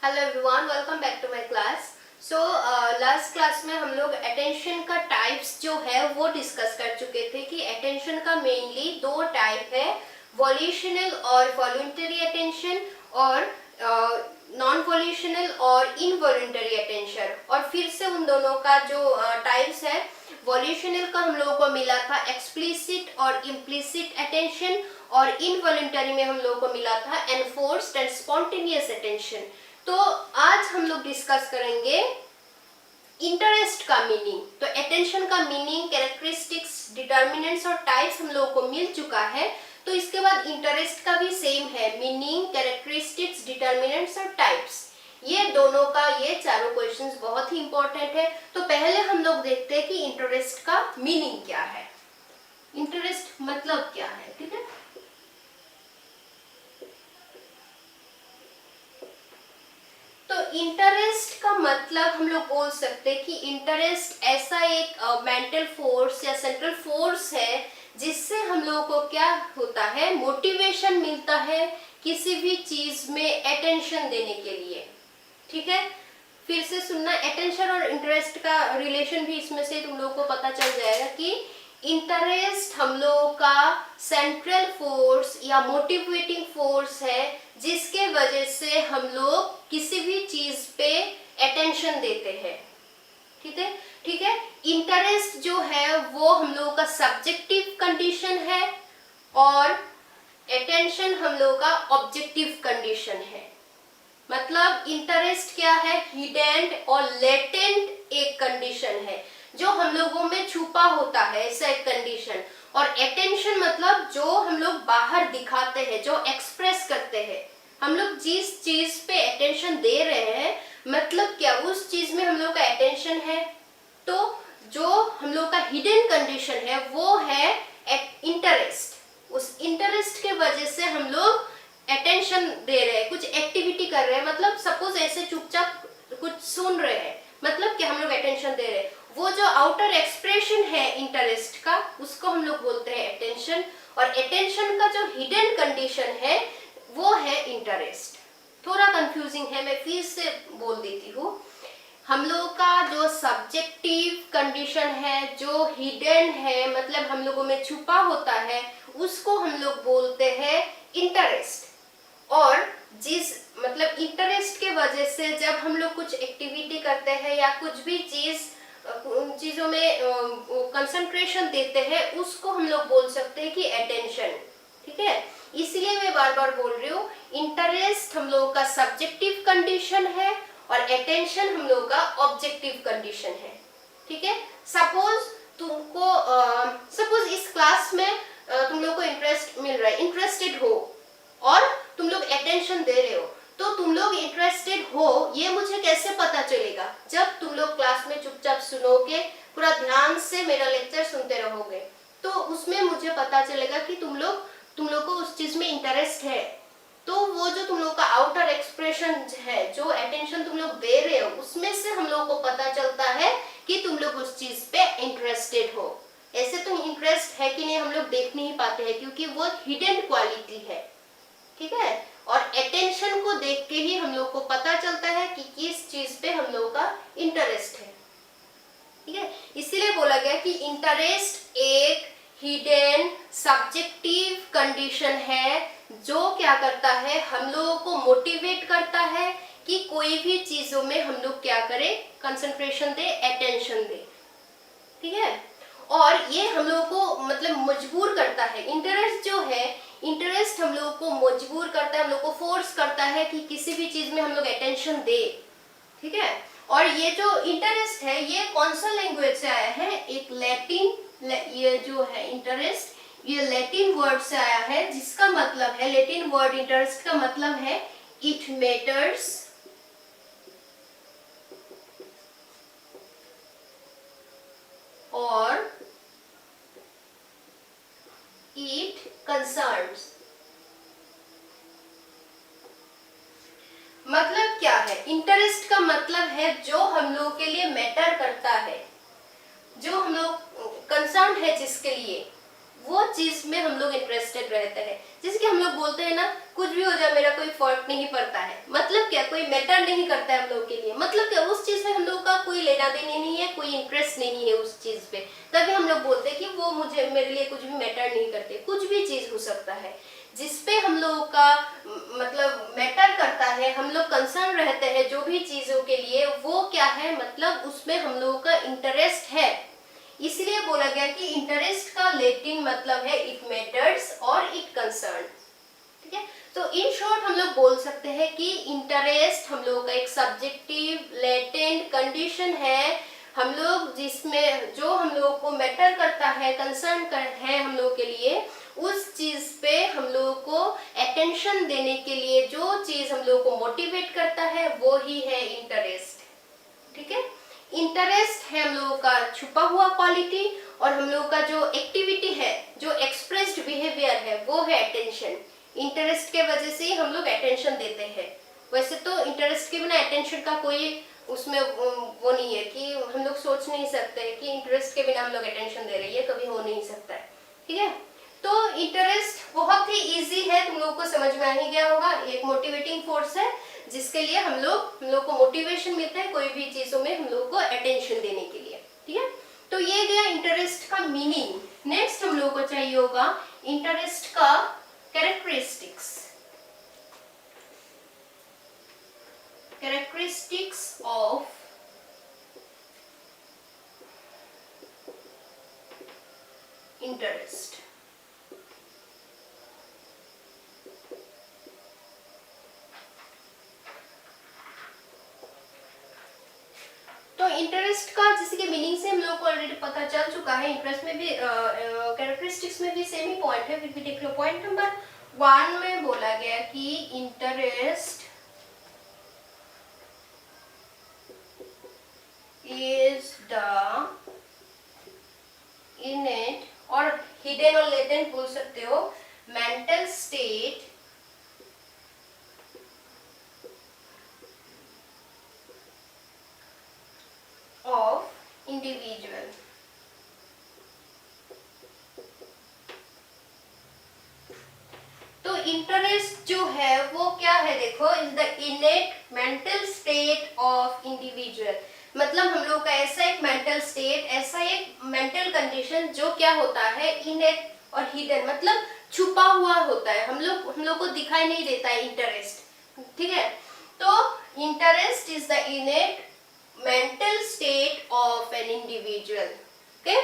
Hello everyone, welcome back to my class. So last class में हम लोग attention का टाइप्स जो है वो डिस्कस कर चुके थे कि अटेंशन का मेनली दो टाइप है, वॉल्यूशनल और वॉलंटरी अटेंशन और नॉन वॉल्यूशनल और इनवॉलंटरी अटेंशन। और फिर से उन दोनों का जो टाइप्स है, वॉल्यूशनल का हम लोगों को मिला था एक्सप्लिसिट और इम्प्लिसिट अटेंशन और इनवॉलंटरी में हम लोगों को मिला था एनफोर्स्ड एंड स्पॉन्टेनियस अटेंशन। तो आज हम लोग डिस्कस करेंगे इंटरेस्ट का मीनिंग। तो अटेंशन का मीनिंग, कैरेक्टरिस्टिक्स, डिटर्मिनेंट्स और टाइप्स हम लोगों को मिल चुका है। तो इसके बाद इंटरेस्ट का भी सेम है, मीनिंग, कैरेक्टरिस्टिक्स, डिटर्मिनेंट्स और टाइप्स। ये दोनों का ये चारों क्वेश्चंस बहुत ही इंपॉर्टेंट है। तो पहले हम लोग देखते हैं कि इंटरेस्ट का मीनिंग क्या है, इंटरेस्ट मतलब क्या है। ठीक है, तो इंटरेस्ट का मतलब हम लोग बोल सकते हैं कि इंटरेस्ट ऐसा एक मेंटल फोर्स या सेंट्रल फोर्स है जिससे हम लोगों को क्या होता है, मोटिवेशन मिलता है किसी भी चीज में अटेंशन देने के लिए। ठीक है, फिर से सुनना, अटेंशन और इंटरेस्ट का रिलेशन भी इसमें से तुम लोगों को पता चल जाएगा कि इंटरेस्ट हम लोगों का सेंट्रल फोर्स या मोटिवेटिंग फोर्स है जिसके वजह से हम लोग किसी भी चीज पे अटेंशन देते हैं। ठीक है, ठीक है। इंटरेस्ट जो है वो हम लोगों का सब्जेक्टिव कंडीशन है और अटेंशन हम लोगों का ऑब्जेक्टिव कंडीशन है। मतलब इंटरेस्ट क्या है, हिडन और लेटेंट एक कंडीशन है जो हम लोगों में छुपा होता है, ऐसा एक कंडीशन। और अटेंशन मतलब जो हम लोग बाहर दिखाते हैं, जो एक्सप्रेस करते हैं। हम लोग जिस चीज पे अटेंशन दे रहे हैं, मतलब क्या उस चीज में हम लोग का अटेंशन है। तो जो हम लोग का हिडन कंडीशन है वो है इंटरेस्ट। उस इंटरेस्ट के वजह से हम लोग अटेंशन दे रहे हैं, कुछ एक्टिविटी कर रहे हैं। मतलब सपोज ऐसे चुपचाप कुछ सुन रहे हैं, मतलब कि हम लोग अटेंशन दे रहे हैं। वो जो आउटर एक्सप्रेशन है इंटरेस्ट का, उसको हम लोग बोलते हैं अटेंशन। और अटेंशन का जो हिडन कंडीशन है वो है इंटरेस्ट। थोड़ा कंफ्यूजिंग है, मैं फिर से बोल देती हूँ। हम लोगों का जो सब्जेक्टिव कंडीशन है, जो हिडन है, मतलब हम लोगों में छुपा होता है, उसको हम लोग बोलते हैं इंटरेस्ट। और जिस मतलब इंटरेस्ट के वजह से जब हम लोग कुछ एक्टिविटी करते हैं या कुछ भी चीजों में कंसंट्रेशन देते हैं, उसको हम लोग बोल सकते हैं कि अटेंशन। ठीक है, इसलिए मैं बार बार बोल रही हूँ, इंटरेस्ट हम लोगों का सब्जेक्टिव कंडीशन है और अटेंशन हम लोगों का ऑब्जेक्टिव कंडीशन है। ठीक है, सपोज इस क्लास में तुम लोग को इंटरेस्ट मिल रहा है, इंटरेस्टेड हो और तुम लोग अटेंशन दे रहे हो। तो तुम लोग इंटरेस्टेड हो ये मुझे कैसे पता चलेगा? जब तुम लोग क्लास में चुपचाप सुनोगे, पूरा ध्यान से मेरा लेक्चर सुनते रहोगे, तो उसमें मुझे पता चलेगा कि तुम लोग को उस चीज में इंटरेस्ट है। तो वो जो तुम लोग का आउटर एक्सप्रेशन है, जो अटेंशन तुम लोग दे रहे हो, उसमें से हम लोग को पता चलता है कि तुम लोग उस चीज पे इंटरेस्टेड हो। ऐसे तो इंटरेस्ट है कि नहीं हम लोग देख नहीं पाते हैं, क्योंकि वो हिडन क्वालिटी है। ठीक है, और अटेंशन को देख के ही हम लोग को पता चलता है कि किस चीज पे हम लोगों का इंटरेस्ट है। ठीक है, इसीलिए बोला गया कि इंटरेस्ट एक हिडन सब्जेक्टिव कंडीशन है जो क्या करता है, हम लोगों को मोटिवेट करता है कि कोई भी चीजों में हम लोग क्या करें, कंसंट्रेशन दे, अटेंशन दे। ठीक है, और ये हम लोगों को मतलब मजबूर करता है। इंटरेस्ट जो है, इंटरेस्ट हम लोगों को मजबूर करता है, हम लोग को फोर्स करता है कि किसी भी चीज में हम लोग अटेंशन दे। ठीक है, और ये जो इंटरेस्ट है ये कौन सा लैंग्वेज से आया है? एक लैटिन, ये जो है इंटरेस्ट, ये लैटिन वर्ड से आया है, जिसका मतलब है, लैटिन वर्ड इंटरेस्ट का मतलब है इट मैटर्स और इट कंसर्न्स। मतलब क्या है? इंटरेस्ट का मतलब है जो हम लोग के लिए मैटर करता है, जो हम लोग कंसर्न है जिसके लिए, वो चीज में हम लोग इंटरेस्टेड रहते हैं। जैसे कि हम लोग बोलते हैं ना, कुछ भी हो जाए मेरा कोई फर्क नहीं पड़ता है, मतलब क्या, कोई मैटर नहीं करता है हम लोग के लिए, मतलब क्या, उस चीज में हम लोग का कोई लेना देना नहीं है, कोई इंटरेस्ट नहीं है उस चीज पे, तभी हम लोग बोलते हैं कि वो मुझे, मेरे लिए कुछ भी मैटर नहीं करते। कुछ भी चीज हो सकता है जिसपे हम लोगों का मतलब मैटर करता है, हम लोग कंसर्न रहते हैं जो भी चीजों के लिए, वो क्या है, मतलब उसमें हम लोगों का इंटरेस्ट है। इसलिए बोला गया कि इंटरेस्ट का लैटिन मतलब है इट मैटर्स और इट कंसर्न। ठीक है, तो इन शॉर्ट हम लोग बोल सकते हैं कि इंटरेस्ट हम लोगों का एक सब्जेक्टिव लेटेंट कंडीशन है, हम लोग जिसमें जो हम लोगों को मैटर करता है, कंसर्न है हम लोग के लिए, उस चीज पे हम लोगों को अटेंशन देने के लिए जो चीज हम लोगों को मोटिवेट करता है वो ही है इंटरेस्ट। ठीक है, इंटरेस्ट है हम लोगों का छुपा हुआ क्वालिटी, और हम लोगों का जो एक्टिविटी है, जो एक्सप्रेस्ड बिहेवियर है, वो है अटेंशन। इंटरेस्ट के वजह से ही हम लोग अटेंशन देते हैं। वैसे तो इंटरेस्ट के बिना अटेंशन का कोई उसमें वो नहीं है कि हम लोग सोच नहीं सकते कि इंटरेस्ट के बिना हम लोग अटेंशन दे रही है, कभी हो नहीं सकता है। ठीक है, तो इंटरेस्ट बहुत ही इजी है, तुम लोगों को समझ में आ ही गया होगा। एक मोटिवेटिंग फोर्स है जिसके लिए हम लोग को मोटिवेशन मिलता है कोई भी चीजों में हम लोगों को अटेंशन देने के लिए। ठीक है, तो ये गया इंटरेस्ट का मीनिंग। नेक्स्ट हम लोगों को चाहिए होगा इंटरेस्ट का कैरेक्टरिस्टिक्स। Characteristics of interest. तो इंटरेस्ट का जैसे कि मीनिंग से हम लोग को ऑलरेडी पता चल चुका है, इंटरेस्ट में भी कैरेक्टरिस्टिक्स में भी सेम ही पॉइंट है। फिर भी देख लो, पॉइंट नंबर 1 में बोला गया कि इंटरेस्ट इज द इनेट, और हिडन और लेटेंट बोल सकते हो, मेंटल स्टेट ऑफ इंडिविजुअल। तो इंटरेस्ट जो है वो क्या है, देखो, is the इनेट mental state of individual. मतलब हम लोग का ऐसा एक मेंटल स्टेट, ऐसा एक मेंटल कंडीशन जो क्या होता है, इनेट और हिडन, मतलब छुपा हुआ होता है, हम लोग को दिखाई नहीं देता है इंटरेस्ट। ठीक है, तो interest is the इनेट mental state of an individual. Okay,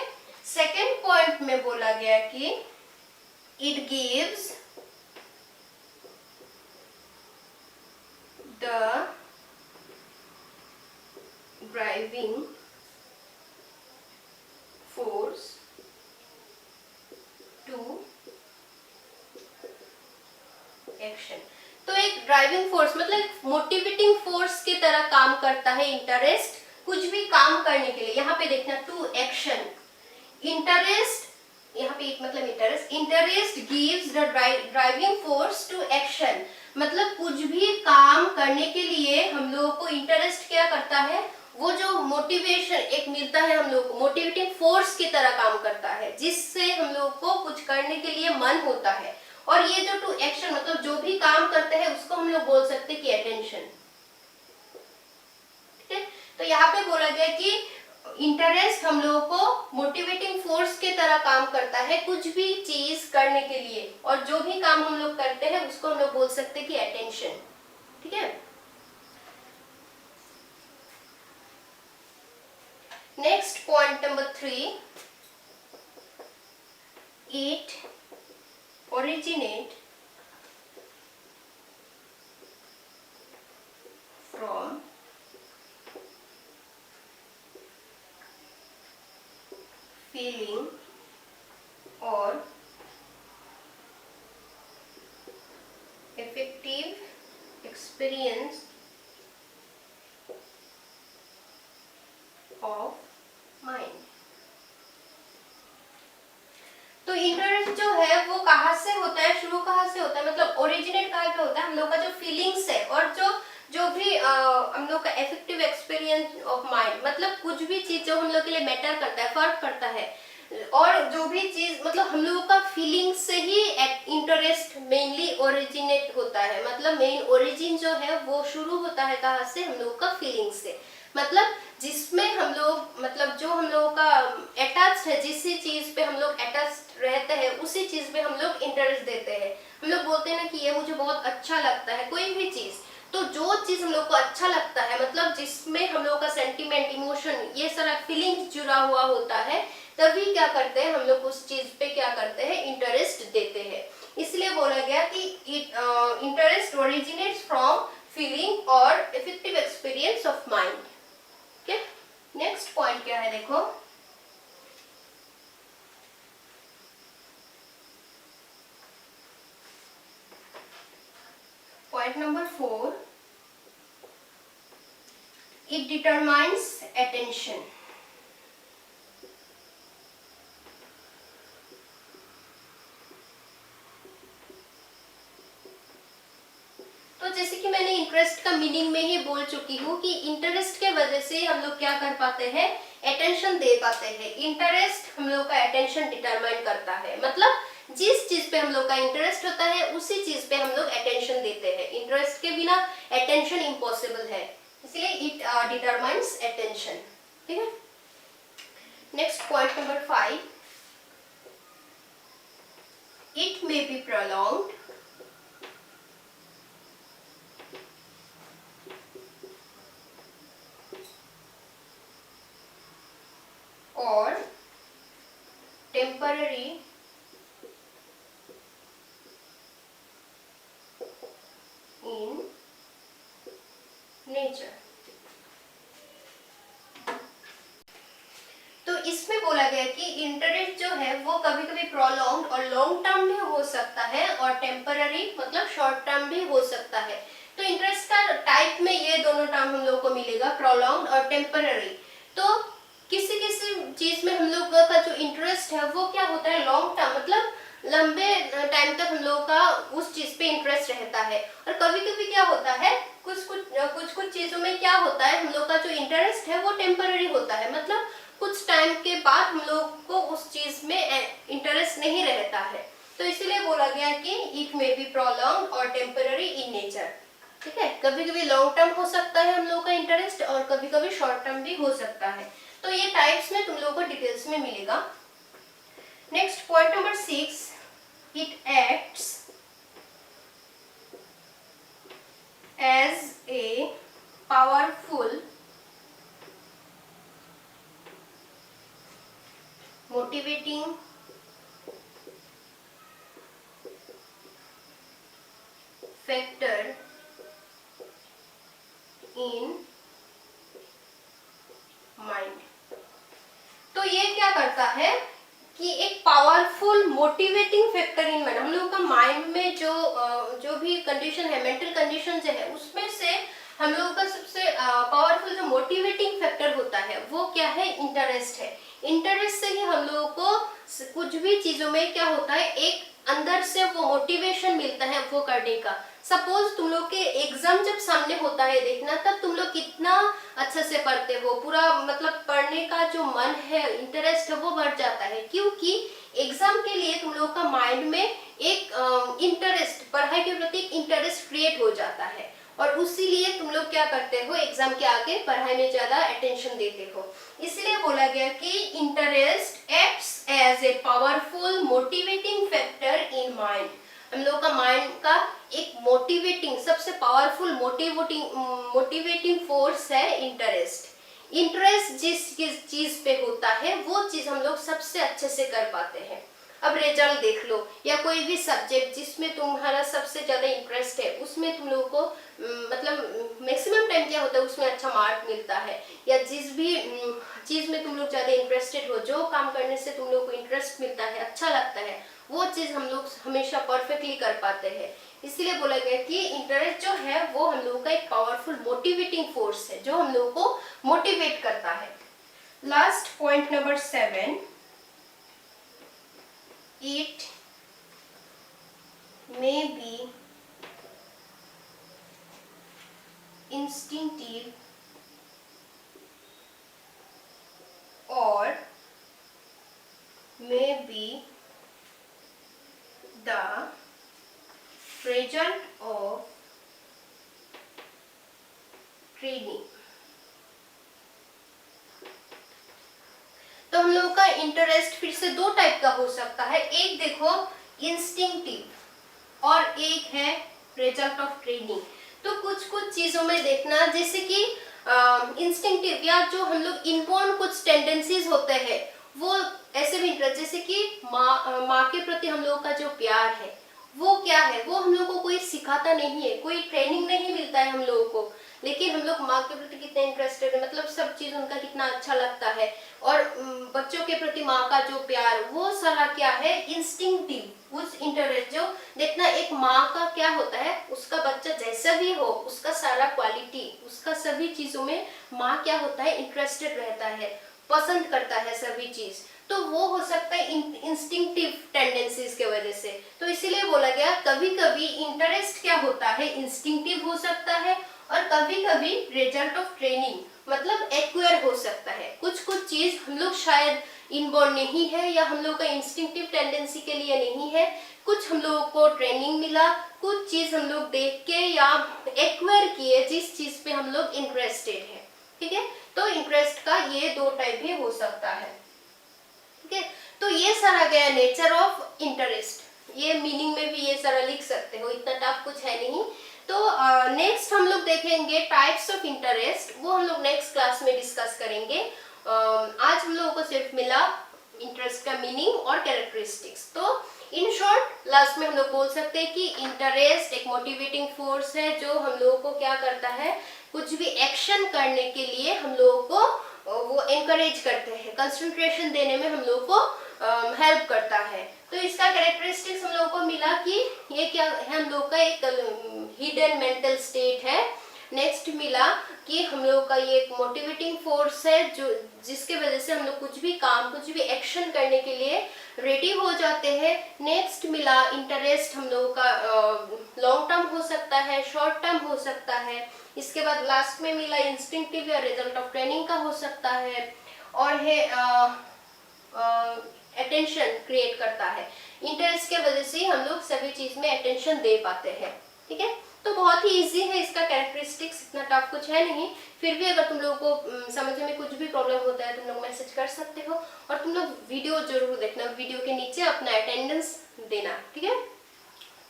second point में बोला गया कि it gives the driving force to action। तो एक ड्राइविंग फोर्स मतलब मोटिवेटिंग फोर्स की तरह काम करता है इंटरेस्ट, कुछ भी काम करने के लिए। यहाँ पे देखना, टू एक्शन। इंटरेस्ट, यहाँ पे एक मतलब interest gives the driving force to action, मतलब कुछ भी काम करने के लिए हम लोगों को इंटरेस्ट क्या करता है, वो जो मोटिवेशन एक मिलता है हम लोग को, मोटिवेटिंग फोर्स की तरह काम करता है, जिससे हम लोग को कुछ करने के लिए मन होता है। और ये जो टू एक्शन मतलब जो भी काम करते हैं उसको हम लोग बोल सकते हैं कि अटेंशन। ठीक है, तो यहाँ पे बोला गया कि इंटरेस्ट हम लोगों को मोटिवेटिंग फोर्स के तरह काम करता है कुछ भी चीज करने के लिए, और जो भी काम हम लोग करते हैं उसको हम लोग बोल सकते हैं कि अटेंशन। ठीक है, next point number 3, it originate from feeling or effective experience of mind। तो इंटरेस्ट जो है वो कहाँ से होता है, शुरू कहाँ से होता है, मतलब ओरिजिनेट कहाँ पे होता है, हम लोग का जो फीलिंग्स है और जो भी हम लोग का इफेक्टिव एक्सपीरियंस ऑफ माइंड, मतलब कुछ भी चीज जो हम लोग के लिए मैटर करता है, फर्क पड़ता है, और जो भी चीज मतलब हम लोगों का फीलिंग से ही इंटरेस्ट मेनली ओरिजिनेट होता है, मतलब मेन ओरिजिन जो है वो शुरू होता है कहाँ से, हम लोगों का फीलिंग से। मतलब जिसमें हम लोग मतलब जो हम लोगों का अटैच है, जिस चीज पे हम लोग अटैच रहते हैं उसी चीज पे हम लोग इंटरेस्ट देते हैं। हम लोग बोलते हैं ना कि ये मुझे बहुत अच्छा लगता है, कोई भी चीज, तो जो चीज हम लोग को अच्छा लगता है मतलब जिसमें हम लोग का सेंटीमेंट, इमोशन, ये सारा फीलिंग्स जुड़ा हुआ होता है, तभी क्या करते हैं हम लोग उस चीज पे क्या करते हैं, इंटरेस्ट देते हैं। इसलिए बोला गया कि इंटरेस्ट ओरिजिनेट्स फ्रॉम फीलिंग और effective experience of mind. Okay, next point क्या है देखो, point number 4, it determines attention. तो जैसे कि मैंने इंटरेस्ट का मीनिंग में ही बोल चुकी हूँ कि इंटरेस्ट के वजह से हम लोग क्या कर पाते हैं, अटेंशन दे पाते हैं। इंटरेस्ट हम लोग का अटेंशन डिटरमाइन करता है, मतलब जिस चीज पे हम लोग का इंटरेस्ट होता है उसी चीज पे हम लोग अटेंशन देते हैं। इंटरेस्ट के बिना अटेंशन इम्पॉसिबल है, इसलिए इट डिटरमाइंस अटेंशन। ठीक है, next point number 5, it may be prolonged or temporary in nature। तो इसमें बोला गया कि इंटरेस्ट जो है वो कभी कभी प्रोलॉन्ग और लॉन्ग टर्म भी हो सकता है और टेम्पररी मतलब शॉर्ट टर्म भी हो सकता है। तो इंटरेस्ट का टाइप में ये दोनों टर्म हम लोग को मिलेगा, प्रोलॉन्ग और टेम्पररी। तो किसी किसी चीज में हम लोग का जो इंटरेस्ट है वो क्या होता है, लॉन्ग टर्म, मतलब लंबे टाइम तक हम लोग का उस चीज पे इंटरेस्ट रहता है। और कभी कभी क्या होता है, कुछ चीजों में क्या होता है, हम लोग का जो इंटरेस्ट है वो टेम्पररी होता है, मतलब कुछ टाइम के बाद हम लोग को उस चीज में इंटरेस्ट नहीं रहता है। तो इसीलिए बोला गया कि इट मे बी प्रोलॉन्ग और टेम्पररी इन नेचर। ठीक है, कभी कभी लॉन्ग टर्म हो सकता है हम लोग का इंटरेस्ट और कभी कभी शॉर्ट टर्म भी हो सकता है। तो ये टाइप्स में तुम लोगों को डिटेल्स में मिलेगा। Next point number 6, it acts as a powerful motivating factor in mind. तो ये क्या करता है कि एक powerful motivating factor in mind, हम लोगों का माइंड में जो भी कंडीशन है, मेंटल कंडीशन जो है, उसमें से हम लोगों का सबसे पावरफुल जो मोटिवेटिंग फैक्टर होता है वो क्या है, इंटरेस्ट है। इंटरेस्ट से ही हम लोगों को कुछ भी चीजों में क्या होता है, एक अंदर से वो मोटिवेशन मिलता है वो करने का। सपोज तुम लोग के एग्जाम जब सामने होता है देखना, तब तुम लोग कितना अच्छे से पढ़ते हो, पूरा मतलब पढ़ने का जो मन है, इंटरेस्ट है वो बढ़ जाता है, क्योंकि एग्जाम के लिए तुम लोग का माइंड में एक इंटरेस्ट, पढ़ाई के प्रति इंटरेस्ट क्रिएट हो जाता है। और उसी लिए तुम लोग क्या करते हो, एग्जाम के आगे पढ़ाई में ज्यादा अटेंशन देते हो। इसलिए बोला गया कि interest acts as a powerful motivating factor in mind. हम लोग का माइंड का एक मोटिवेटिंग, सबसे पावरफुल मोटिवेटिंग फोर्स है इंटरेस्ट। इंटरेस्ट जिस चीज पे होता है वो चीज हम लोग सबसे अच्छे से कर पाते हैं। अब रिजल्ट देख लो, या कोई भी सब्जेक्ट जिसमें तुम्हारा सबसे ज्यादा इंटरेस्ट है उसमें तुम लोगों को मतलब मैक्सिमम टाइम क्या होता है उसमें अच्छा मार्क मिलता है, या जिस भी चीज में तुम लोग ज्यादा इंटरेस्टेड हो, जो काम करने से तुम लोग को इंटरेस्ट मिलता है, अच्छा लगता है, वो चीज हम लोग हमेशा परफेक्टली कर पाते हैं। इसलिए बोला गया कि इंटरेस्ट जो है वो हम लोगों का एक पावरफुल मोटिवेटिंग फोर्स है जो हम लोगों को मोटिवेट करता है। Last point number 7, it may be instinctive or be the result of training। तो हम लोगों का इंटरेस्ट फिर से दो टाइप का हो सकता है, एक देखो इंस्टिंक्टिव और एक है रिजल्ट ऑफ ट्रेनिंग। तो कुछ कुछ चीजों में देखना, जैसे कि इंस्टिंक्टिव या जो हम लोग इनबॉर्न कुछ टेंडेंसीज होते हैं वो ऐसे भी इंटरेस्ट, जैसे कि माँ के प्रति हम लोगों का जो प्यार है वो क्या है, वो हम लोगों को कोई सिखाता नहीं है, कोई ट्रेनिंग नहीं मिलता है हम लोगों को, लेकिन हम लोग माँ के प्रति कितने इंटरेस्टेड है, मतलब सब चीज उनका कितना अच्छा लगता है। और बच्चों के प्रति माँ का जो प्यार वो सारा क्या है, इंस्टिंक्टिव, उस इंटरेस्ट जो देखना एक माँ का क्या होता है, उसका बच्चा जैसा भी हो उसका सारा क्वालिटी, उसका सभी चीजों में माँ क्या होता है, इंटरेस्टेड रहता है, पसंद करता है सभी चीज। तो वो हो सकता है इंस्टिंक्टिव टेंडेंसीज के वजह से। तो इसीलिए बोला गया कभी कभी इंटरेस्ट क्या होता है, इंस्टिंक्टिव हो सकता है, और कभी कभी रिजल्ट ऑफ ट्रेनिंग मतलब एक्वायर हो सकता है। कुछ कुछ चीज हम लोग शायद इनबॉर्न नहीं है या हम लोग का इंस्टिंक्टिव टेंडेंसी के लिए नहीं है, कुछ हम लोगों को ट्रेनिंग मिला, कुछ चीज हम लोग देख के या एक्वायर किए जिस चीज पे हम लोग इंटरेस्टेड है। ठीक है, तो इंटरेस्ट का ये दो टाइप भी हो सकता है। ठीक है, तो ये सारा गया नेचर ऑफ इंटरेस्ट, ये मीनिंग में भी ये सारा लिख सकते हो, इतना टफ कुछ है नहीं। तो नेक्स्ट हम लोग देखेंगे टाइप्स ऑफ इंटरेस्ट, वो हम लोग नेक्स्ट क्लास में डिस्कस करेंगे। आज हम लोगों को सिर्फ मिला इंटरेस्ट का मीनिंग और कैरेक्टरिस्टिक्स। तो इन शॉर्ट लास्ट में हम लोग बोल सकते हैं कि इंटरेस्ट एक मोटिवेटिंग फोर्स है जो हम लोगों को क्या करता है, कुछ भी एक्शन करने के लिए हम लोगों को वो एनकरेज करते हैं, कंसंट्रेशन देने में हम लोगों को हेल्प करता है। तो इसका कैरेक्टरिस्टिक्स हम लोगों को मिला कि ये क्या है, हम लोग का एक हिडन मेंटल स्टेट है। नेक्स्ट मिला कि हम लोग का ये एक मोटिवेटिंग फोर्स है जो जिसके वजह से हम लोग कुछ भी काम, कुछ भी एक्शन करने के लिए रेडी हो जाते हैं। नेक्स्ट मिला इंटरेस्ट हम लोगों का लॉन्ग टर्म हो सकता है, शॉर्ट टर्म हो सकता है। इसके बाद लास्ट में मिला इंस्टिंक्टिव या रिजल्ट ऑफ ट्रेनिंग का हो सकता है, और है अटेंशन क्रिएट करता है। इंटरेस्ट के वजह से हम लोग सभी चीज में अटेंशन दे पाते हैं। ठीक है, तो बहुत ही इजी है इसका कैरेक्टरिस्टिक्स, इतना टफ कुछ है नहीं। फिर भी अगर तुम लोगों को समझने में कुछ भी प्रॉब्लम होता है तुम लोग मैसेज कर सकते हो, और तुम लोग वीडियो जरूर देखना, वीडियो के नीचे अपना अटेंडेंस देना। ठीक है,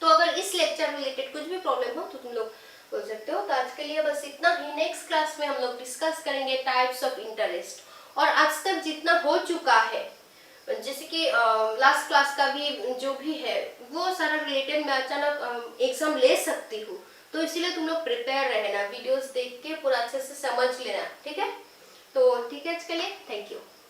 तो अगर इस लेक्चर रिलेटेड कुछ भी प्रॉब्लम हो तो तुम लोग बोल सकते हो। तो आज के लिए बस इतना ही, नेक्स्ट क्लास में हम लोग डिस्कस करेंगे टाइप्स ऑफ इंटरेस्ट। और आज तक जितना हो चुका है, जैसे कि लास्ट क्लास का भी जो भी है वो सारा रिलेटेड मैं अचानक एग्जाम ले सकती हूँ, तो इसीलिए तुम लोग प्रिपेयर रहना, वीडियोस देख के पूरा अच्छे से समझ लेना। ठीक है, तो ठीक है, आज के लिए थैंक यू।